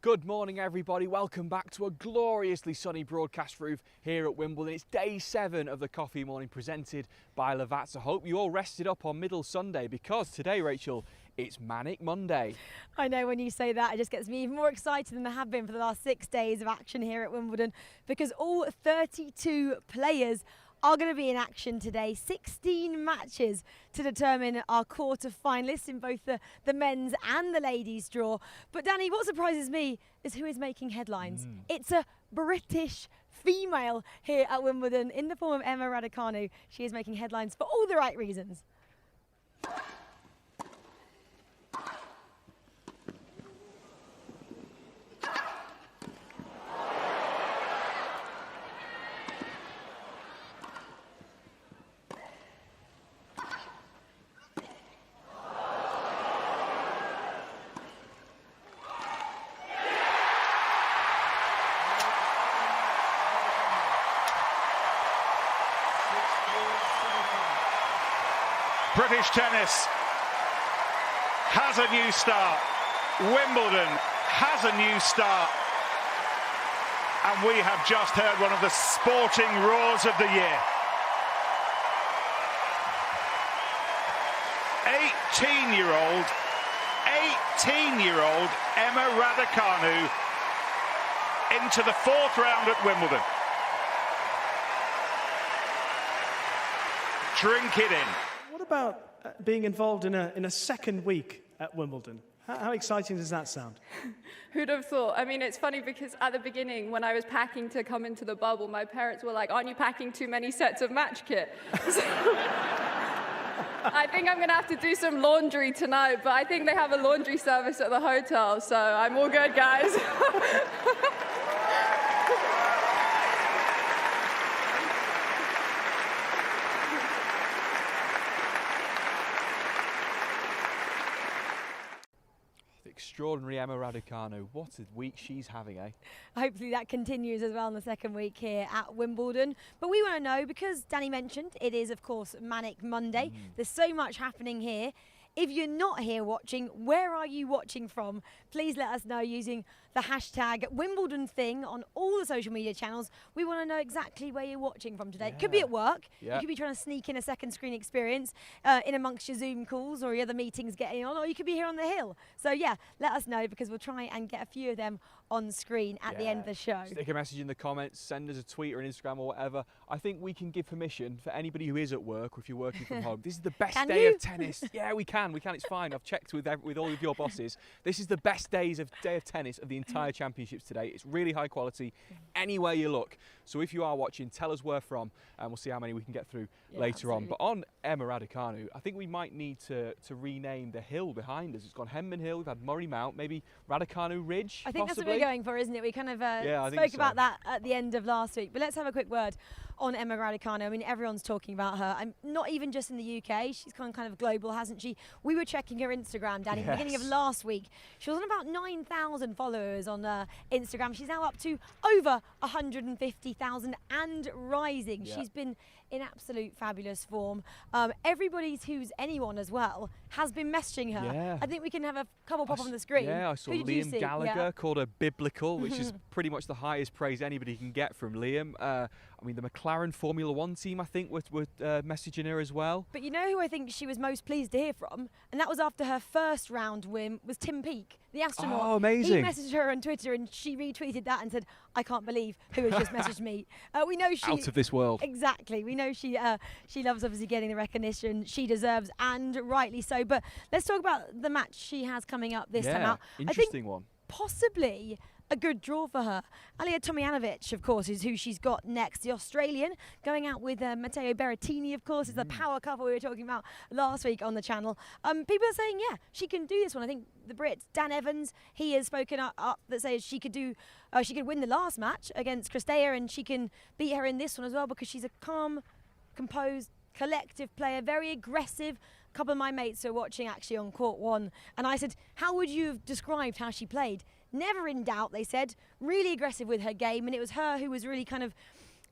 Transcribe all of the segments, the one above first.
Good morning, everybody. Welcome back to a gloriously sunny broadcast roof here at Wimbledon. It's day 7 of the Coffee Morning presented by Lavazza. Hope you all rested up on Middle Sunday because today, Rachel, it's Manic Monday. I know when you say that, it just gets me even more excited than I have been for the last 6 days of action here at Wimbledon because all 32 players are going to be in action today. 16 matches to determine our quarter-finalists in both the men's and the ladies' draw. But Danny, what surprises me is who is making headlines. It's a British female here at Wimbledon in the form of Emma Raducanu. She is making headlines for all the right reasons. British tennis has a new start. Wimbledon has a new start. And we have just heard one of the sporting roars of the year. 18-year-old Emma Raducanu into the 4th round at Wimbledon. Drink it in. What about being involved in a second week at Wimbledon? How exciting does that sound? Who'd have thought? I mean, it's funny because at the beginning, when I was packing to come into the bubble, my parents were like, aren't you packing too many sets of match kit? So, I think I'm going to have to do some laundry tonight, but I think they have a laundry service at the hotel, so I'm all good, guys. Extraordinary Emma Raducanu. What a week she's having, eh? Hopefully that continues as well in the second week here at Wimbledon. But we want to know, because Danny mentioned, it is, of course, Manic Monday. There's so much happening here. If you're not here watching, where are you watching from? Please let us know using the hashtag Wimbledon thing on all the social media channels. We want to know exactly where you're watching from today. It could be at work. You could be trying to sneak in a second screen experience in amongst your Zoom calls or your other meetings getting on, or you could be here on the hill. So yeah, let us know because we'll try and get a few of them on screen at the end of the show. Stick a message in the comments, send us a tweet or an Instagram or whatever. I think we can give permission for anybody who is at work or if you're working from home. This is the best day of tennis. Yeah, we can, it's fine. I've checked with all of your bosses. This is the best day of tennis of the entire championships today. It's really high quality anywhere you look. So if you are watching, tell us where from and we'll see how many we can get through later on. But on Emma Raducanu, I think we might need to rename the hill behind us. It's gone Henman Hill, we've had Murray Mount, maybe Raducanu Ridge, I think possibly. That's what we're going for, isn't it? We kind of spoke about that at the end of last week. But let's have a quick word on Emma Raducanu. I mean, everyone's talking about her. I'm not even just in the UK. She's gone kind of global, hasn't she? We were checking her Instagram, Danny, at the beginning of last week. She was on about 9,000 followers on Instagram. She's now up to over 150,000 and rising. She's been in absolute fabulous form. Everybody who's anyone as well has been messaging her. I think we can have a couple pop on the screen. Yeah, I saw Liam Gallagher called her biblical, which is pretty much the highest praise anybody can get from Liam. I mean, the McLaren Formula One team, I think, were messaging her as well. But you know who I think she was most pleased to hear from? And that was after her first round win, was Tim Peake, the astronaut. Oh, amazing. He messaged her on Twitter and she retweeted that and said, I can't believe who has just messaged me. We know she... Out of this world. Exactly. We know she loves obviously getting the recognition she deserves, and rightly so. But let's talk about the match she has coming up this time out. Interesting one. Possibly a good draw for her. Alia Tomljanovic, of course, is who she's got next. The Australian going out with Matteo Berrettini, of course, is the power couple we were talking about last week on the channel. People are saying, yeah, she can do this one. I think the Brits, Dan Evans, he has spoken up that says she could win the last match against Christea, and she can beat her in this one as well because she's a calm, composed, collective player, very aggressive. A couple of my mates are watching actually on court one, and I said, how would you have described how she played? Never in doubt, they said. Really aggressive with her game, and it was her who was really kind of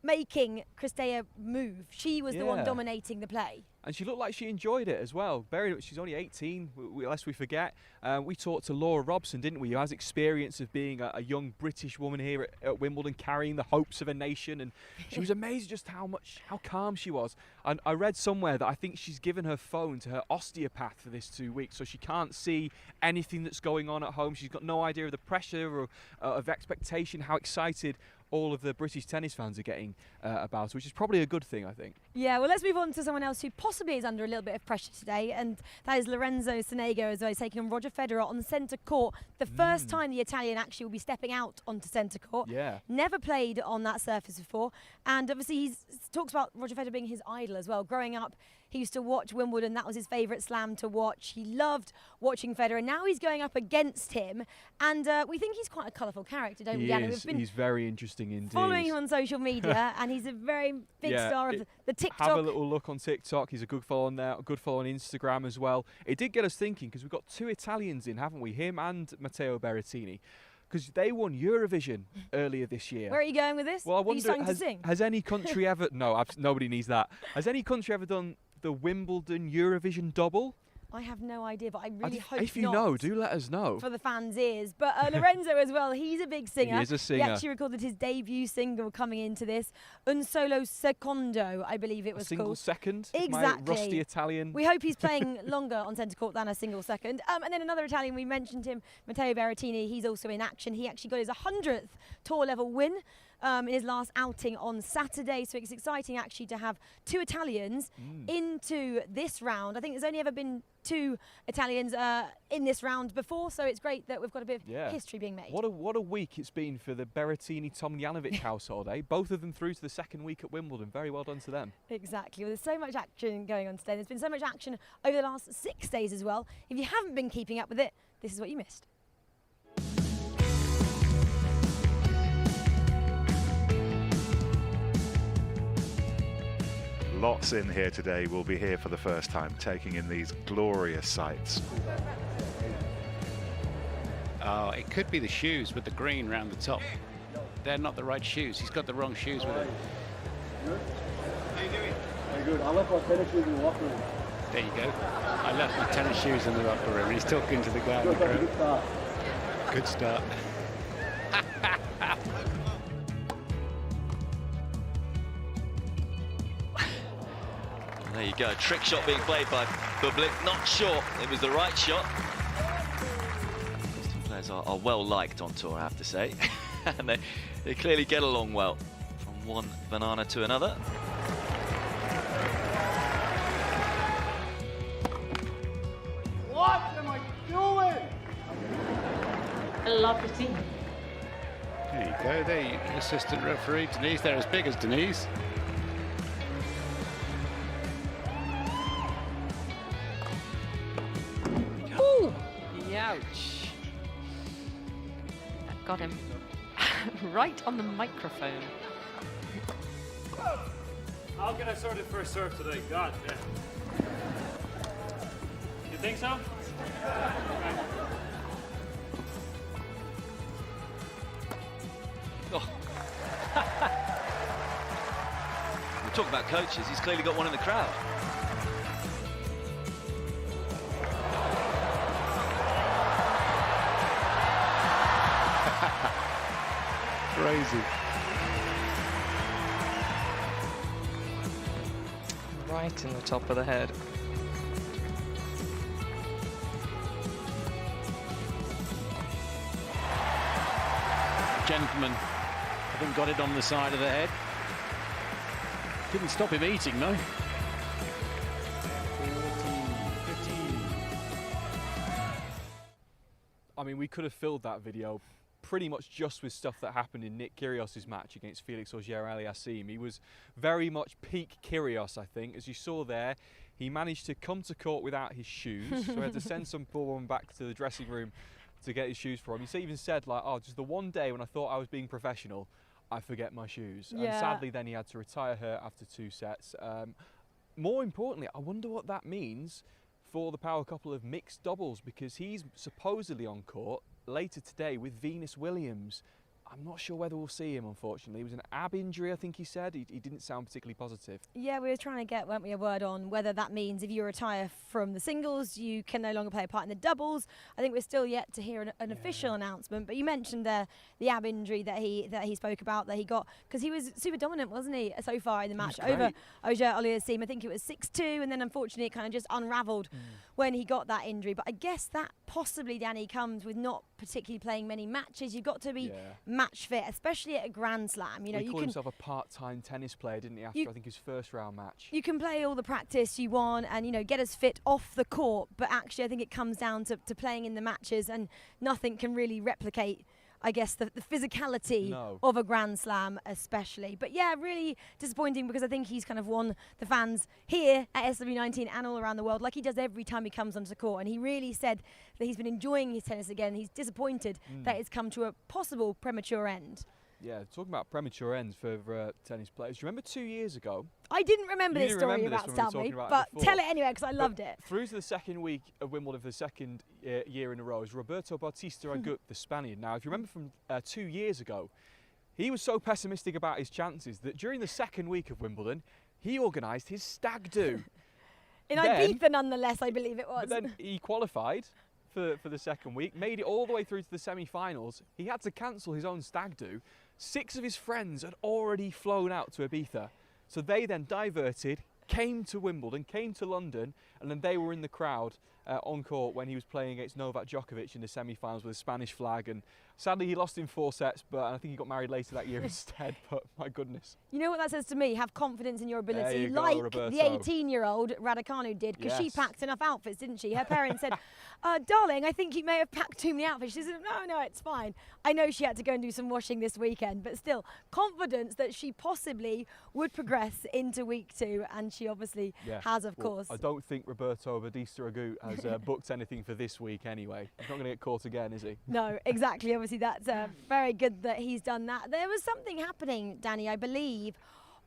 making Christea move. She was the one dominating the play. And she looked like she enjoyed it as well. She's only 18, lest we forget. We talked to Laura Robson, didn't we, who has experience of being a young British woman here at Wimbledon, carrying the hopes of a nation. And she was amazed just how calm she was. And I read somewhere that I think she's given her phone to her osteopath for this 2 weeks, so she can't see anything that's going on at home. She's got no idea of the pressure or of expectation, how excited all of the British tennis fans are getting about it, which is probably a good thing, I think. Yeah, well, let's move on to someone else who possibly is under a little bit of pressure today, and that is Lorenzo Sonego, as well, taking on Roger Federer on the centre court. The first time the Italian actually will be stepping out onto centre court. Yeah. Never played on that surface before, and obviously he talks about Roger Federer being his idol as well. Growing up, he used to watch Wimbledon. That was his favourite slam to watch. He loved watching Federer. Now he's going up against him, and we think he's quite a colourful character, don't we, Anna? He's very interesting indeed. Following him on social media, and he's a very big star of the TikTok. Have a little look on TikTok. He's a good follow on there, a good follow on Instagram as well. It did get us thinking, because we've got 2 Italians in, haven't we? Him and Matteo Berrettini. Because they won Eurovision earlier this year. Where are you going with this? Well, I wonder, are you starting to sing? Has any country ever... No, nobody needs that. Has any country ever done the Wimbledon Eurovision double? I have no idea, but I really hope not. If you know, do let us know. For the fans' ears. But Lorenzo as well, he's a big singer. He is a singer. He actually recorded his debut single coming into this. Un solo secondo, I believe it was called. Single second? Exactly. My rusty Italian. We hope he's playing longer on centre court than a single second. And then another Italian, we mentioned him, Matteo Berrettini. He's also in action. He actually got his 100th tour level win in his last outing on Saturday. So it's exciting actually to have 2 Italians into this round. I think there's only ever been 2 Italians in this round before, so it's great that we've got a bit of history being made. What a week it's been for the Berrettini-Tomljanovic household, eh? Both of them through to the second week at Wimbledon. Very well done to them. Exactly. Well, there's so much action going on today. There's been so much action over the last 6 days as well. If you haven't been keeping up with it, this is what you missed. Lots in here today will be here for the first time, taking in these glorious sights. Oh, it could be the shoes with the green round the top. They're not the right shoes. He's got the wrong shoes with him. How you doing? Very good. I left my tennis shoes in the locker room. There you go. I left my tennis shoes in the locker room, and he's talking to the guy in the crowd. Good start. Good start. There you go, trick shot being played by Bublik. Not sure it was the right shot. These two players are well liked on tour, I have to say. And they clearly get along well from one banana to another. What am I doing? I love to see. There you go, there you go, assistant referee Denise. They're as big as Denise. Ooh! Ouch. That got him right on the microphone. I'll get us sorted for a serve today. God, yeah. You think so? Oh. We're talking about coaches. He's clearly got one in the crowd. Crazy. Right in the top of the head. Gentleman, I think, got it on the side of the head. Didn't stop him eating, though. 15. I mean, we could have filled that video pretty much just with stuff that happened in Nick Kyrgios's match against Felix Auger-Aliassime. He was very much peak Kyrgios, I think. As you saw there, he managed to come to court without his shoes, so he had to send some poor one back to the dressing room to get his shoes for him. He even said, like, oh, just the one day when I thought I was being professional, I forget my shoes. Yeah. And sadly, then he had to retire her after 2 sets. More importantly, I wonder what that means for the power couple of mixed doubles, because he's supposedly on court later today with Venus Williams. I'm not sure whether we'll see him, unfortunately. It was an ab injury, I think he said. He didn't sound particularly positive. Yeah, we were trying to get, weren't we, a word on whether that means if you retire from the singles, you can no longer play a part in the doubles. I think we're still yet to hear an official announcement. But you mentioned there the ab injury that he spoke about, that he got, because he was super dominant, wasn't he, so far in the match over Oja Aliassime. I think it was 6-2, and then unfortunately it kind of just unravelled when he got that injury. But I guess that possibly, Danny, comes with not particularly playing many matches. You've got to be match fit, especially at a Grand Slam. You know, he called himself a part-time tennis player, didn't he, after I think his first round match. You can play all the practice you want and, you know, get as fit off the court, but actually I think it comes down to playing in the matches, and nothing can really replicate, I guess, the physicality of a Grand Slam especially. But yeah, really disappointing, because I think he's kind of won the fans here at SW19 and all around the world, like he does every time he comes onto the court. And he really said that he's been enjoying his tennis again. He's disappointed that it's come to a possible premature end. Yeah, talking about premature ends for tennis players. Do you remember 2 years ago? I didn't remember this story about Stanley, but tell it anyway, because I loved it. Through to the second week of Wimbledon for the second year in a row is Roberto Bautista Agut, the Spaniard. Now, if you remember from 2 years ago, he was so pessimistic about his chances that during the second week of Wimbledon, he organised his stag do. In Ibiza, nonetheless, I believe it was. But then he qualified for the second week, made it all the way through to the semi-finals. He had to cancel his own stag do. 6 of his friends had already flown out to Ibiza. So they then diverted, came to Wimbledon, came to London, and then they were in the crowd on court when he was playing against Novak Djokovic in the semi-finals with a Spanish flag. And sadly, he lost in 4 sets, but I think he got married later that year instead. But my goodness. You know what that says to me? Have confidence in your ability, like the 18-year-old Raducanu did, because she packed enough outfits, didn't she? Her parents said, darling, I think you may have packed too many outfits. She said, no, it's fine. I know she had to go and do some washing this weekend, but still, confidence that she possibly would progress into week 2, and she obviously has, of course. I don't think Roberto Bautista Agut has booked anything for this week anyway. He's not going to get caught again, is he? No, exactly. Obviously, that's very good that he's done that. There was something happening, Danny, I believe,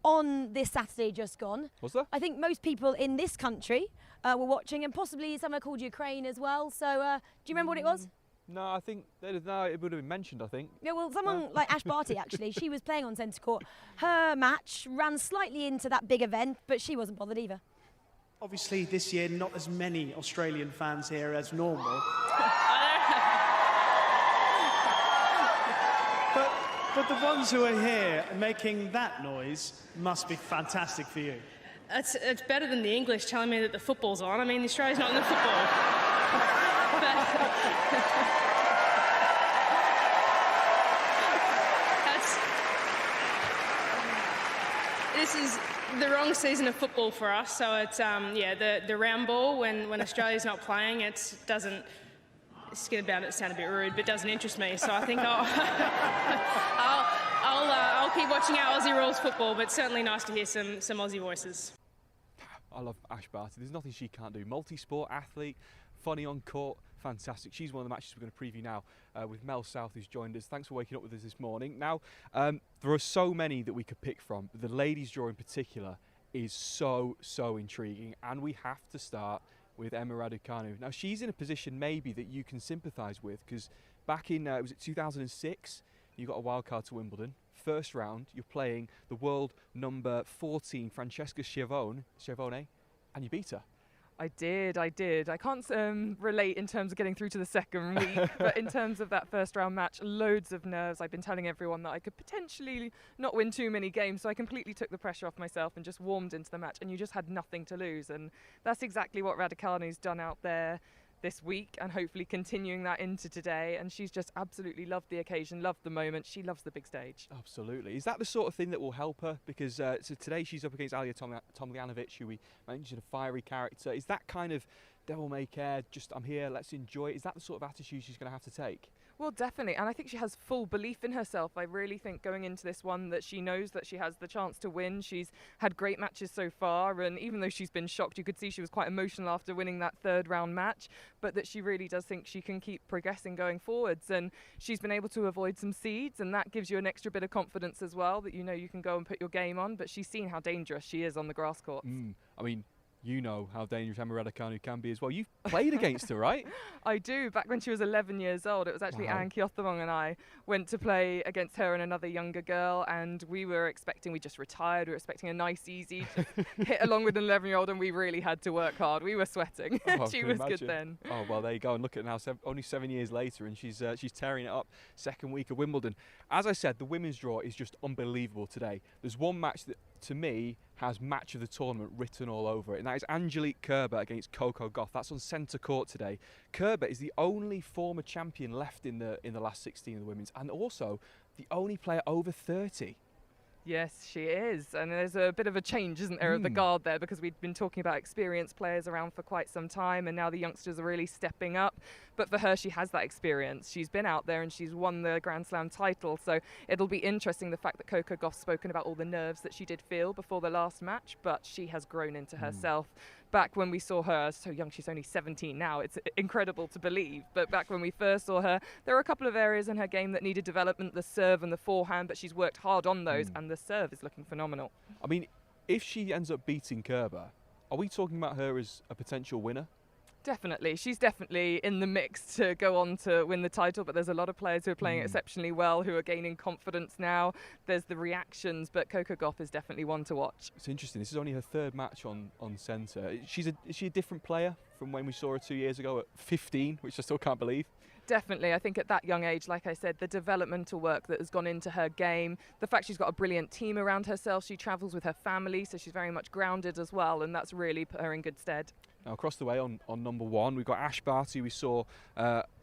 on this Saturday just gone. Was there? I think most people in this country were watching, and possibly somewhere called Ukraine as well. So do you remember what it was? No, I think it would have been mentioned, I think. Yeah, well, someone like Ash Barty, actually, she was playing on centre court. Her match ran slightly into that big event, but she wasn't bothered either. Obviously, this year, not as many Australian fans here as normal. But the ones who are here making that noise must be fantastic for you. It's better than the English telling me that the football's on. I mean, Australia's not in the football. This is the wrong season of football for us. So it's the round ball when Australia's not playing, it doesn't. Scared about it sound a bit rude, but it doesn't interest me. So I think I'll keep watching our Aussie rules football, but certainly nice to hear some Aussie voices. I love Ash Barty. There's nothing she can't do. Multi-sport athlete, funny on court, fantastic. She's one of the matches we're going to preview now with Mel South, who's joined us. Thanks for waking up with us this morning. Now, there are so many that we could pick from. The ladies' draw in particular is so intriguing, and we have to start with Emma Raducanu. Now, she's in a position maybe that you can sympathise with, because back in, was it 2006, you got a wild card to Wimbledon. First round, you're playing the world number 14, Francesca Schiavone, and you beat her. I did. I can't relate in terms of getting through to the second week, but in terms of that first round match, loads of nerves. I've been telling everyone that I could potentially not win too many games, so I completely took the pressure off myself and just warmed into the match, and you just had nothing to lose. And that's exactly what Raducanu's done out there this week, and hopefully continuing that into today. And she's just absolutely loved the occasion, loved the moment. She loves the big stage. Absolutely. Is that the sort of thing that will help her? Because so today she's up against Alia Tomljanovic, who we mentioned, a fiery character. Is that kind of devil may care, just I'm here, let's enjoy it? Is that the sort of attitude she's going to have to take? Well, definitely, and I think she has full belief in herself. I really think going into this one that she knows that she has the chance to win. She's had great matches so far, and even though she's been shocked, you could see she was quite emotional after winning that third round match, but that she really does think she can keep progressing going forwards, and she's been able to avoid some seeds, and that gives you an extra bit of confidence as well, that you know you can go and put your game on. But she's seen how dangerous she is on the grass court. I mean, you know how dangerous Emma Raducanu can be as well. You've played against her, right? I do. Back when she was 11 years old, it was actually Anne Kyothomong and I went to play against her and another younger girl, and we just retired, we were expecting a nice, easy hit along with an 11-year-old, and we really had to work hard. We were sweating. She was good then. Oh, well, there you go. And look at now, only 7 years later, and she's tearing it up. Second week of Wimbledon. As I said, the women's draw is just unbelievable today. There's one match that, to me, has match of the tournament written all over it, and that is Angelique Kerber against Coco Gauff. That's on centre court today. Kerber is the only former champion left in the last 16 of the women's, and also the only player over 30. Yes, she is. And there's a bit of a change, isn't there, of the guard there, because we've been talking about experienced players around for quite some time, and now the youngsters are really stepping up. But for her, she has that experience. She's been out there and she's won the Grand Slam title. So it'll be interesting, the fact that Coco Gauff's spoken about all the nerves that she did feel before the last match, but she has grown into herself. Back when we saw her so young, she's only 17 now, it's incredible to believe, but back when we first saw her, there were a couple of areas in her game that needed development, the serve and the forehand, but she's worked hard on those, and the serve is looking phenomenal. I mean, if she ends up beating Kerber, are we talking about her as a potential winner? Definitely. She's definitely in the mix to go on to win the title, but there's a lot of players who are playing exceptionally well, who are gaining confidence now. There's the reactions, but Coco Gauff is definitely one to watch. It's interesting. This is only her third match on centre. Is she a different player from when we saw her 2 years ago at 15, which I still can't believe? Definitely. I think at that young age, like I said, the developmental work that has gone into her game, the fact she's got a brilliant team around herself, she travels with her family, so she's very much grounded as well, and that's really put her in good stead. Now, across the way on number one, we've got Ash Barty, we saw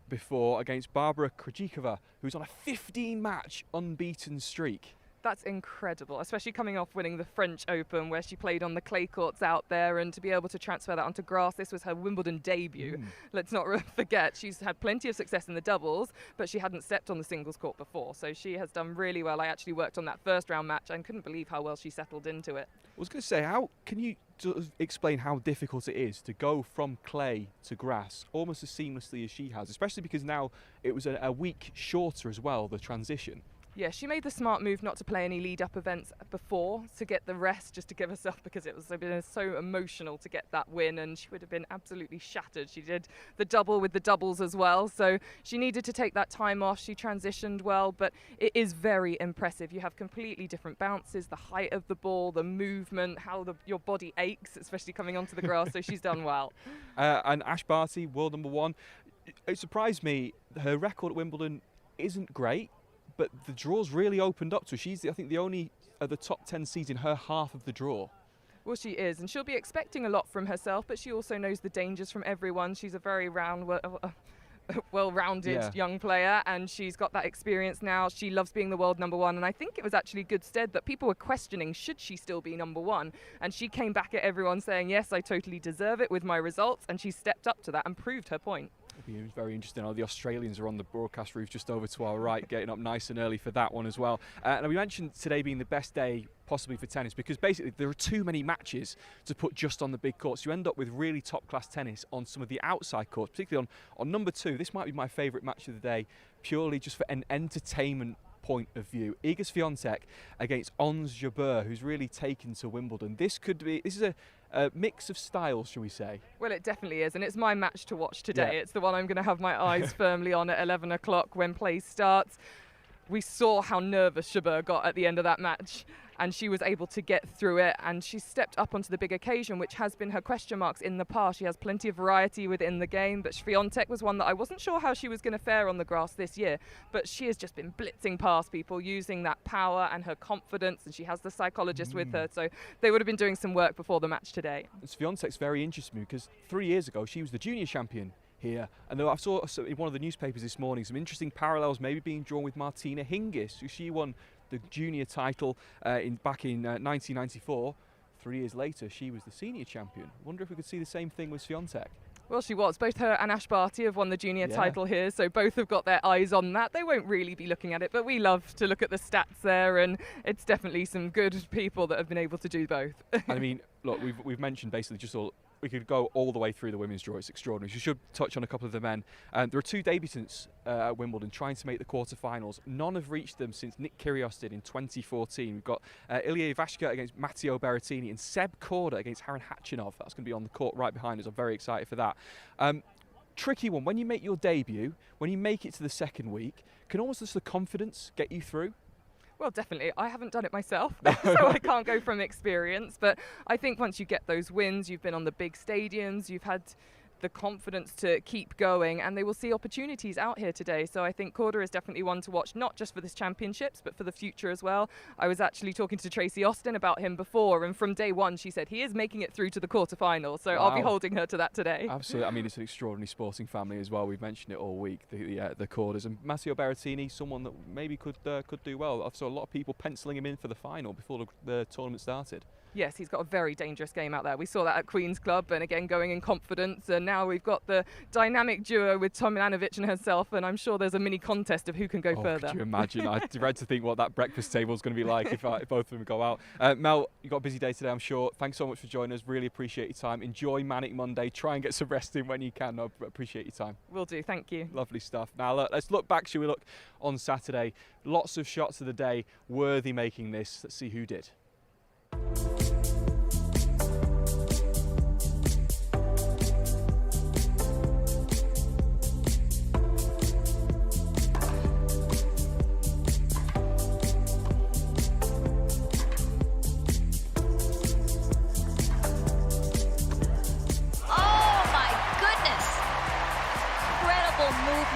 before, against Barbara Krejcikova, who's on a 15-match unbeaten streak. That's incredible, especially coming off winning the French Open, where she played on the clay courts out there, and to be able to transfer that onto grass. This was her Wimbledon debut. Let's not forget, she's had plenty of success in the doubles, but she hadn't stepped on the singles court before, so she has done really well. I actually worked on that first round match and couldn't believe how well she settled into it. I was going to say, how can you sort of explain how difficult it is to go from clay to grass almost as seamlessly as she has, especially because now it was a week shorter as well, the transition? Yeah, she made the smart move not to play any lead-up events before, to get the rest, just to give herself, because it was so emotional to get that win, and she would have been absolutely shattered. She did the double with the doubles as well, so she needed to take that time off. She transitioned well, but it is very impressive. You have completely different bounces, the height of the ball, the movement, how your body aches, especially coming onto the grass, so she's done well. And Ash Barty, world number one. It surprised me, her record at Wimbledon isn't great, but the draw's really opened up to her. She's, I think, the only of the top 10 seeds in her half of the draw. Well, she is, and she'll be expecting a lot from herself, but she also knows the dangers from everyone. She's a very well-rounded young player, and she's got that experience now. She loves being the world number one, and I think it was actually good stead that people were questioning, should she still be number one? And she came back at everyone saying, yes, I totally deserve it with my results, and she stepped up to that and proved her point. It was very interesting. The Australians are on the broadcast roof just over to our right, getting up nice and early for that one as well. Now, we mentioned today being the best day possibly for tennis, because basically there are too many matches to put just on the big courts. You end up with really top-class tennis on some of the outside courts, particularly on number two. This might be my favourite match of the day, purely just for an entertainment point of view. Iga Swiatek against Ons Jabeur, who's really taken to Wimbledon. This is a mix of styles, shall we say? Well, it definitely is, and it's my match to watch today. It's the one I'm going to have my eyes firmly on at 11 o'clock when play starts. We saw how nervous Jabeur got at the end of that match, and she was able to get through it, and she stepped up onto the big occasion, which has been her question marks in the past. She has plenty of variety within the game, but Swiatek was one that I wasn't sure how she was going to fare on the grass this year, but she has just been blitzing past people, using that power and her confidence, and she has the psychologist with her, so they would have been doing some work before the match today. And Swiatek's very interesting because 3 years ago she was the junior champion here, and I saw in one of the newspapers this morning some interesting parallels maybe being drawn with Martina Hingis, who she won the junior title back in 1994. 3 years later, she was the senior champion. I wonder if we could see the same thing with Swiatek. Well, she was. Both her and Ash Barty have won the junior title here, so both have got their eyes on that. They won't really be looking at it, but we love to look at the stats there, and it's definitely some good people that have been able to do both. I mean, look, we've mentioned basically just all could go all the way through the women's draw. It's extraordinary. You should touch on a couple of the men. There are 2 debutants at Wimbledon trying to make the quarterfinals. None have reached them since Nick Kyrgios did in 2014. We've got Ilya Ivashka against Matteo Berrettini and Seb Korda against Haran Khachanov. That's going to be on the court right behind us. I'm very excited for that. Tricky one. When you make your debut, when you make it to the second week, can almost just the confidence get you through? Well, definitely. I haven't done it myself, so I can't go from experience. But I think once you get those wins, you've been on the big stadiums, you've had the confidence to keep going, and they will see opportunities out here today. So I think Korda is definitely one to watch, not just for this championships, but for the future as well. I was actually talking to Tracy Austin about him before, and from day one she said he is making it through to the quarterfinals. So wow. I'll be holding her to that today. Absolutely. I mean, it's an extraordinary sporting family as well. We've mentioned it all week, the Kordas. And Matteo Berrettini, someone that maybe could do well. I saw a lot of people penciling him in for the final before the tournament started. Yes, he's got a very dangerous game out there. We saw that at Queen's Club, and again going in confidence, and now we've got the dynamic duo with Tomljanovic and herself, and I'm sure there's a mini contest of who can go further. Could you imagine? I dread to think what that breakfast table is going to be like if both of them go out. Mel, you've got a busy day today, I'm sure. Thanks so much for joining us. Really appreciate your time. Enjoy Manic Monday. Try and get some rest in when you can. I appreciate your time. Will do. Thank you. Lovely stuff. Now let's look back. Shall we look on Saturday? Lots of shots of the day worthy making this. Let's see who did.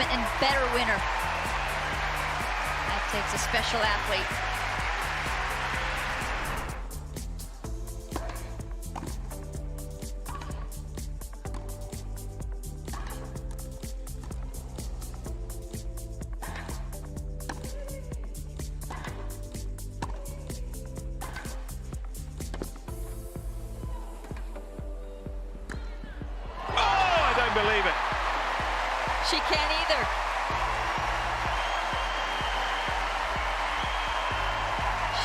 And better winner. That takes a special athlete. Oh, I don't believe it. She can't either.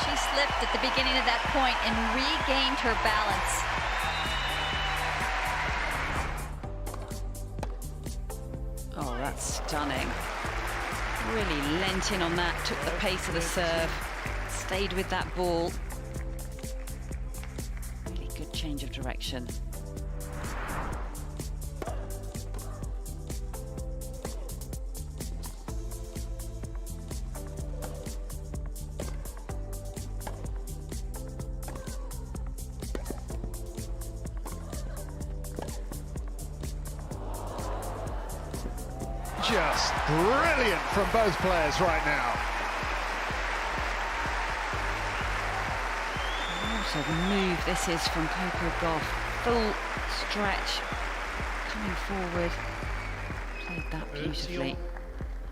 She slipped at the beginning of that point and regained her balance. Oh, that's stunning. Really lent in on that, took the pace of the serve, stayed with that ball. Really good change of direction. Just brilliant from both players right now. What a move this is from Coco Gauff. Full stretch, coming forward. Played that beautifully.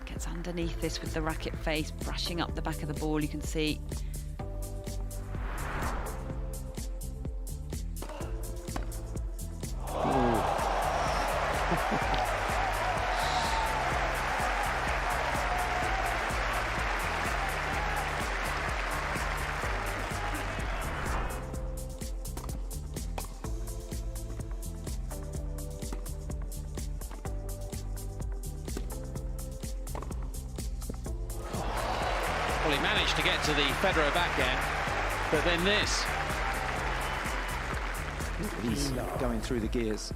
Gets underneath this with the racket face, brushing up the back of the ball, you can see. Well, he managed to get to the Federer backhand, but then this. He's going through the gears.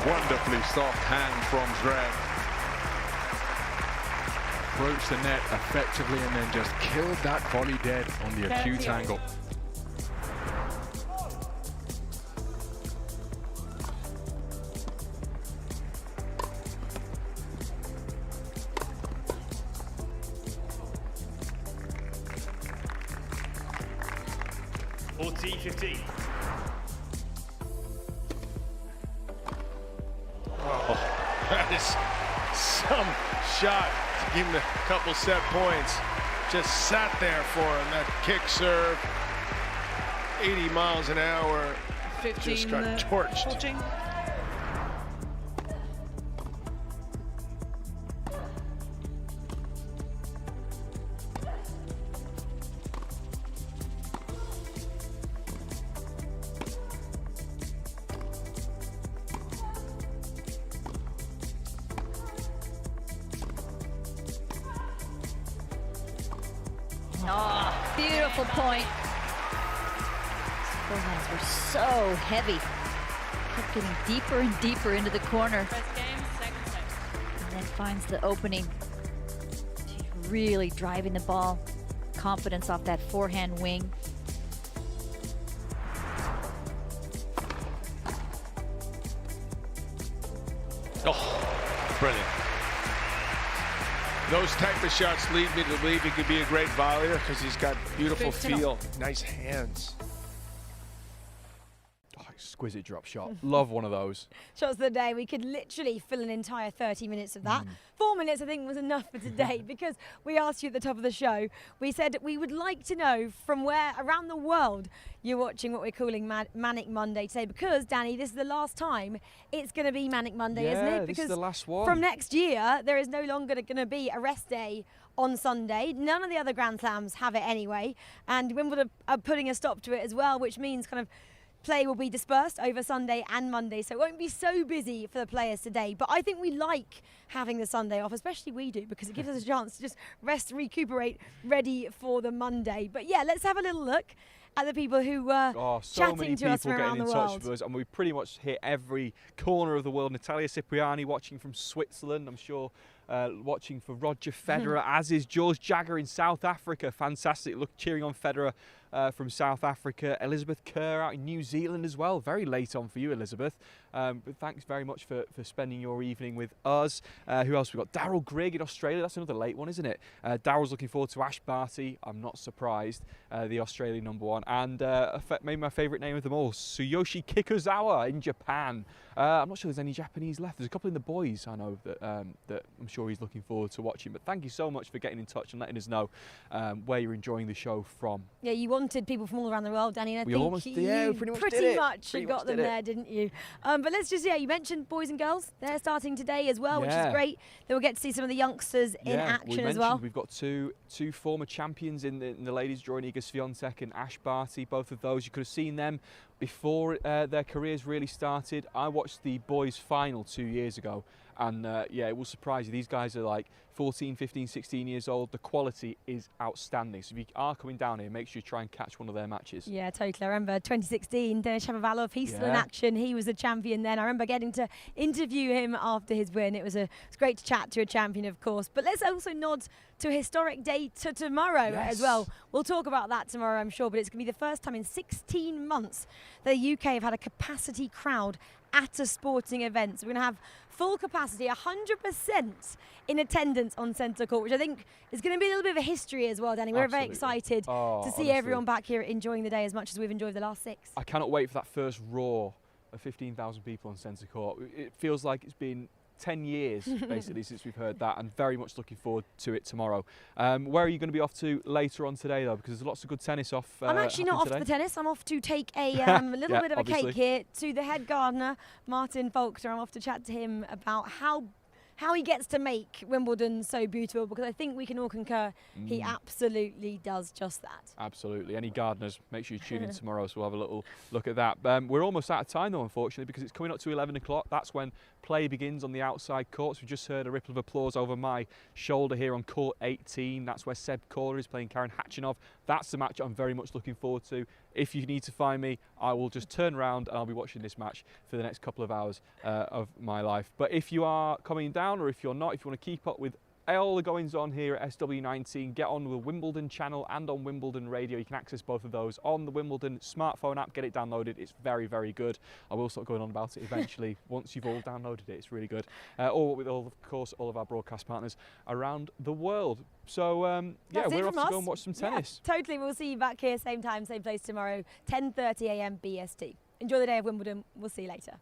Wonderfully soft hand from Zverev. Approached the net effectively and then just killed that volley dead on the acute angle. Oh, that is some shot to give him a couple set points. Just sat there for him. That kick serve, 80 miles an hour, 15 just got torched. footing. Oh, beautiful point. Those hands were so heavy. Kept getting deeper and deeper into the corner. And then finds the opening. She's really driving the ball. Confidence off that forehand wing. Oh, brilliant. Those type of shots lead me to believe he could be a great volleyer because he's got beautiful feel, nice hands. Oh, exquisite drop shot. Love one of those. Shots of the day. We could literally fill an entire 30 minutes of that. 4 minutes, I think, was enough for today because we asked you at the top of the show. We said we would like to know from where around the world you're watching what we're calling Manic Monday today because, Danny, this is the last time it's going to be Manic Monday, isn't it? Because Because this is the last one. from next year, there is no longer going to be a rest day on Sunday. None of the other Grand Slams have it anyway. And Wimbledon are putting a stop to it as well, which means kind of play will be dispersed over Sunday and Monday, so it won't be so busy for the players today. But I think we like having the Sunday off, especially we do, because it gives us a chance to just rest, recuperate, ready for the Monday. But yeah, let's have a little look at the people who were chatting to us from around the world. So many people getting in touch with us, and we pretty much hit every corner of the world. Natalia Cipriani watching from Switzerland, I'm sure. Watching for Roger Federer, as is George Jagger in South Africa. Fantastic. Look, cheering on Federer from South Africa. Elizabeth Kerr out in New Zealand as well. Very late on for you, Elizabeth. But thanks very much for spending your evening with us. Who else we've got? Daryl Grigg in Australia. That's another late one, isn't it? Daryl's looking forward to Ash Barty. I'm not surprised. The Australian #1. And maybe my favourite name of them all, Tsuyoshi Kikuzawa in Japan. I'm not sure there's any Japanese left. There's a couple in the boys I know that I'm sure he's looking forward to watching. But thank you so much for getting in touch and letting us know where you're enjoying the show from. Yeah, you wanted people from all around the world, Danny. And I think we pretty much got them there, didn't you? But let's just, you mentioned boys and girls. They're starting today as well, which is great. Then we'll get to see some of the youngsters in action as well. We've got two former champions in the ladies drawing, Iga Swiatek and Ash Barty. Both of those, you could have seen them before their careers really started. I watched the boys' final 2 years ago, and it will surprise you. These guys are like 14, 15, 16 years old. The quality is outstanding. So if you are coming down here, make sure you try and catch one of their matches. Yeah, totally. I remember 2016, Denis Shapovalov, he's still in action. He was the champion then. I remember getting to interview him after his win. It was great to chat to a champion, of course. But let's also nod to a historic day to tomorrow as well. We'll talk about that tomorrow, I'm sure, but it's going to be the first time in 16 months that the UK have had a capacity crowd at a sporting event. So we're going to have full capacity, 100% in attendance on Centre Court, which I think is going to be a little bit of a history as well, Danny. We're very excited to see everyone back here enjoying the day as much as we've enjoyed the last 6. I cannot wait for that first roar of 15,000 people on Centre Court. It feels like it's been 10 years basically since we've heard that, and very much looking forward to it tomorrow. Where are you going to be off to later on today though, because there's lots of good tennis off? I'm actually not off to the tennis. I'm off to take a little bit of a cake here to the head gardener, Martin Faulkner. I'm off to chat to him about how he gets to make Wimbledon so beautiful, because I think we can all concur he absolutely does just that. Absolutely. Any gardeners, make sure you tune in tomorrow, so we'll have a little look at that. We're almost out of time though, unfortunately, because it's coming up to 11 o'clock. That's when play begins on the outside courts. We just heard a ripple of applause over my shoulder here on court 18. That's where Seb Kohler is playing Karen Khachanov. That's the match I'm very much looking forward to. If you need to find me, I will just turn around and I'll be watching this match for the next couple of hours of my life. But if you are coming down, or if you're not, if you want to keep up with all the goings on here at SW19, get on the Wimbledon channel and on Wimbledon Radio. You can access both of those on the Wimbledon smartphone app. Get it downloaded. It's very, very good. I will start going on about it eventually once you've all downloaded it. It's really good. Or with, of course, all of our broadcast partners around the world. So, we're off to go and watch some tennis. Yeah, totally. We'll see you back here, same time, same place tomorrow, 10:30 a.m. BST. Enjoy the day of Wimbledon. We'll see you later.